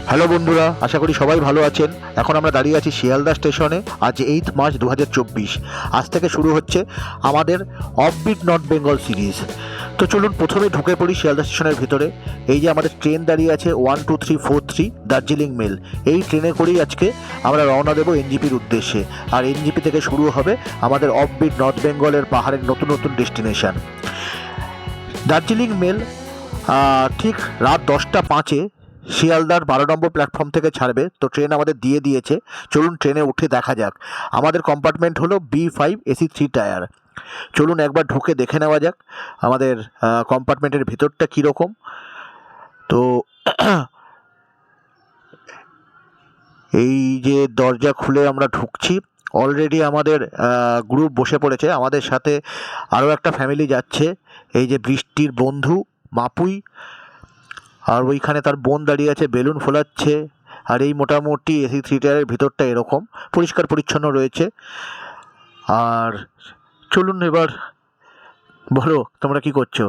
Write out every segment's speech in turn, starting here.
Hello বন্ধুরা, আশা করি সবাই ভালো আছেন। এখন আমরা দাঁড়িয়ে আছি শিয়ালদা স্টেশনে। আজ 8 মার্চ 2024। আজ থেকে শুরু হচ্ছে আমাদের অফবিট নর্থ বেঙ্গল সিরিজ। তো চলুন প্রথমে ঢুকে পড়ি শিয়ালদা স্টেশনের ভিতরে। এই যে আমাদের ট্রেন দাঁড়িয়ে আছে 12343 দার্জিলিং মেল। এই ট্রেনে করেই আজকে আমরা রওনা দেবো এনজিপির উদ্দেশ্যে। আর এনজিপি থেকে শুরু হবে আমাদের অফবিট নর্থ বেঙ্গলের পাহাড়ের নতুন নতুন ডেস্টিনেশন। দার্জিলিং মেল ঠিক রাত 10টা 5-এ শিয়ালদার 12 নম্বর প্ল্যাটফর্ম থেকে ছাড়বে। তো ট্রেন আমাদের দিয়ে দিয়েছে, চলুন ট্রেনে উঠে দেখা যাক। আমাদের কম্পার্টমেন্ট হলো B5 AC 3 টায়ার। চলুন একবার ঢুকে দেখে নেওয়া যাক আমাদের কম্পার্টমেন্টের ভিতরটা কীরকম। তো এই যে দরজা খুলে আমরা ঢুকছি, অলরেডি আমাদের গ্রুপ বসে পড়েছে। আমাদের সাথে আরও একটা ফ্যামিলি যাচ্ছে, এই যে বৃষ্টির বন্ধু মাপুই, আর ওইখানে তার বোন দাঁড়িয়ে আছে, বেলুন ফোলাচ্ছে। আর এই মোটামুটি AC 3 টায়ারের ভিতরটা এরকম পরিষ্কার পরিচ্ছন্ন রয়েছে। আর চলুন এবার বলো তোমরা কি করছো।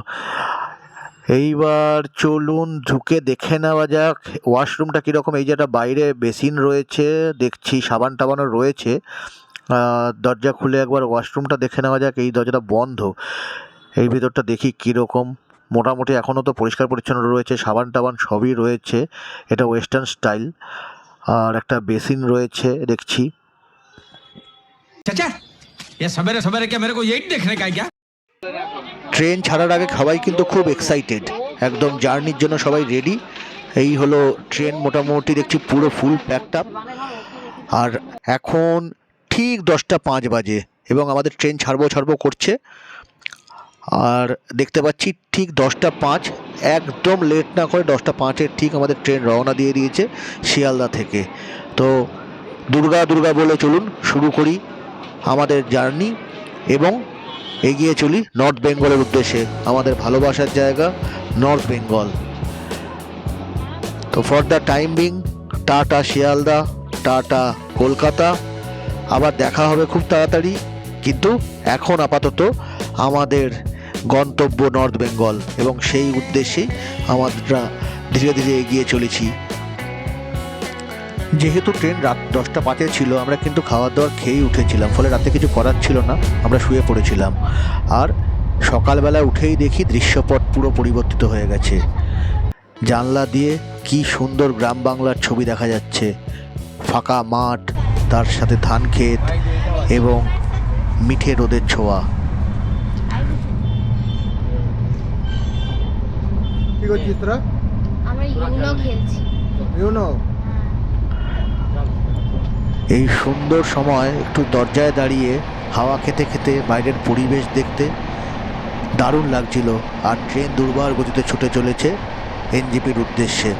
এইবার চলুন ঢুকে দেখে নেওয়া যাক ওয়াশরুমটা কীরকম। এই যে একটা বাইরে বেসিন রয়েছে, দেখছি সাবান টাবানও রয়েছে। দরজা খুলে একবার ওয়াশরুমটা দেখে নেওয়া যাক। এই দরজাটা বন্ধ, এই ভিতরটা দেখি কীরকম। মোটামুটি এখনও তো পরিষ্কার পরিচ্ছন্ন রয়েছে, সাবান টাবান সবই রয়েছে। এটা ওয়েস্টার্ন স্টাইল। আর একটা বেসিন রয়েছে দেখছি। चाचा ये सवेरे सवेरे क्या मेरे को यही देखने का है क्या? ট্রেন ছাড়ার আগে সবাই কিন্তু খুব এক্সাইটেড, একদম জার্নির জন্য সবাই রেডি। এই হলো ট্রেন, মোটামুটি দেখছি পুরো ফুল প্যাকড আপ। আর এখন ঠিক 10টা 5 বাজে এবং আমাদের ট্রেন ছাড়বো করছে। আর দেখতে পাচ্ছি ঠিক 10টা 5, একদম লেট না করে 10টা 5-এ ঠিক আমাদের ট্রেন রওনা দিয়ে দিয়েছে শিয়ালদা থেকে। তো দুর্গা দুর্গা বলে চলুন শুরু করি আমাদের জার্নি এবং এগিয়ে চলি নর্থ বেঙ্গলের উদ্দেশ্যে, আমাদের ভালোবাসার জায়গা নর্থ বেঙ্গল। তো for the time being, tata Sealdah, tata Kolkata. আবার দেখা হবে খুব তাড়াতাড়ি, কিন্তু এখন আপাতত আমাদের গন্তব্য নর্থ বেঙ্গল এবং সেই উদ্দেশ্যেই আমরা ধীরে ধীরে এগিয়ে চলেছি। যেহেতু ট্রেন রাত 10টা 5-এ ছিল, আমরা কিন্তু খাওয়া দাওয়া খেয়েই উঠেছিলাম, ফলে রাতে কিছু করার ছিল না, আমরা শুয়ে পড়েছিলাম। আর সকালবেলা উঠেই দেখি দৃশ্যপট পুরো পরিবর্তিত হয়ে গেছে। জানলা দিয়ে কি সুন্দর গ্রাম বাংলার ছবি দেখা যাচ্ছে, ফাঁকা মাঠ, তার সাথে ধান ক্ষেত এবং মিঠে রোদের ছোঁয়া। কি করছিস তোরা? আমরা ইউনো খেলছি। ইউনো? এই সুন্দর সময় একটু দরজায় দাঁড়িয়ে হাওয়া খেতে খেতে বাইরের পরিবেশ দেখতে দারুণ লাগছিল। আর ট্রেন দুর্বার গতিতে ছুটে চলেছে এনজিপির উদ্দেশ্যে।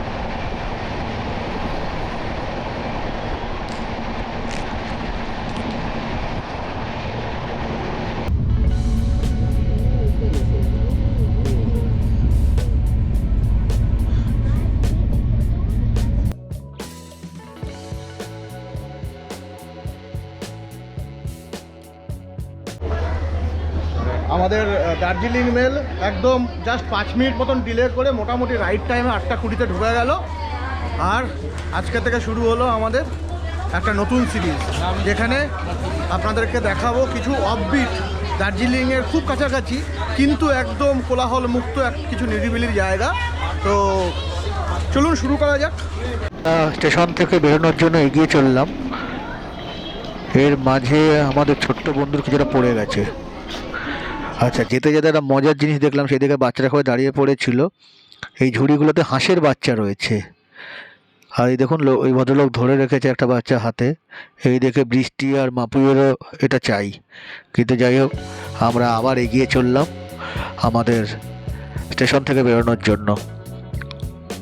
আমাদের দার্জিলিং মেল একদম জাস্ট 5 মিনিট মতন ডিলে করে মোটামুটি রাইট টাইমে 8টা 20-তে ঢুকে গেল। আর আজকে থেকে শুরু হলো আমাদের একটা নতুন সিরিজ, যেখানে আপনাদেরকে দেখাবো কিছু অফবিট দার্জিলিংয়ের খুব কাছাকাছি কিন্তু একদম কোলাহল মুক্ত কিছু নিরিবিলির জায়গা। তো চলুন শুরু করা যাক। স্টেশন থেকে বেরোনোর জন্য এগিয়ে চললাম, এর মাঝে আমাদের ছোট্ট বন্ধুর কিছুটা পড়ে গেছে। আচ্ছা, যেতে যেতে একটা মজার জিনিস দেখলাম, সেদিকে বাচ্চারা সবাই দাঁড়িয়ে পড়েছিল। এই ঝুড়িগুলোতে হাঁসের বাচ্চা রয়েছে। আর এই দেখুন ওই ভদ্রলোক ধরে রেখেছে একটা বাচ্চা হাতে। এই দেখে বৃষ্টি আর মাপুয়েরও এটা চাই। কিন্তু যাই হোক, আমরা আবার এগিয়ে চললাম আমাদের স্টেশন থেকে বেরোনোর জন্য।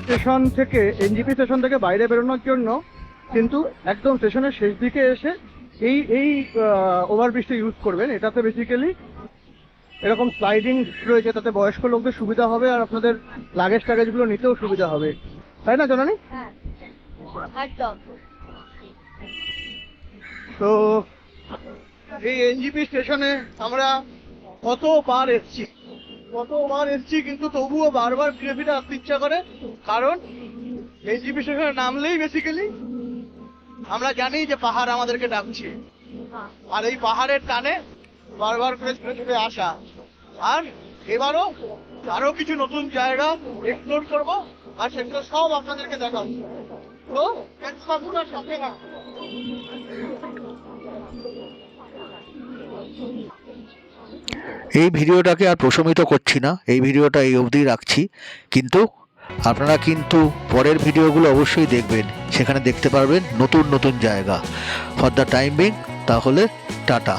স্টেশন থেকে এনজিপি স্টেশন থেকে বাইরে বেরোনোর জন্য কিন্তু একদম স্টেশনের শেষ দিকে এসে এই ওভারব্রিজটা ইউজ করবেন। এটাতে বেসিক্যালি এরকম স্লাইডিং রয়েছে, তাতে বয়স্ক লোকদের সুবিধা হবে আর আপনাদের লাগেজ টাগেজগুলো নিতেও সুবিধা হবে, তাই না জননী? হ্যাঁ, একদম। তো এই এনজিপি স্টেশনে আমরা কতবার এসছি কিন্তু তবুও বারবার ফিরে ফিরে আসতে ইচ্ছা করে, কারণ এক্সিবিশনে নামলেই বেসিক্যালি আমরা জানি যে পাহাড় আমাদেরকে ডাকছে, আর এই পাহাড়ের টানে বারবার করে ছুটে ছুটে আসা। আর এবারও আরো কিছু নতুন জায়গা এক্সপ্লোর করব, আর সেগুলো সব আপনাদেরকে দেখাবো। তো সবগুলোর সাথে রাখবো। এই ভিডিওটাকে আর প্রশমিত করছি না, এই ভিডিওটা এই অবধি রাখছি। কিন্তু আপনারা কিন্তু পরের ভিডিওগুলো অবশ্যই দেখবেন, সেখানে দেখতে পারবেন নতুন নতুন জায়গা। ফর দ্য টাইম বিং তাহলে টাটা।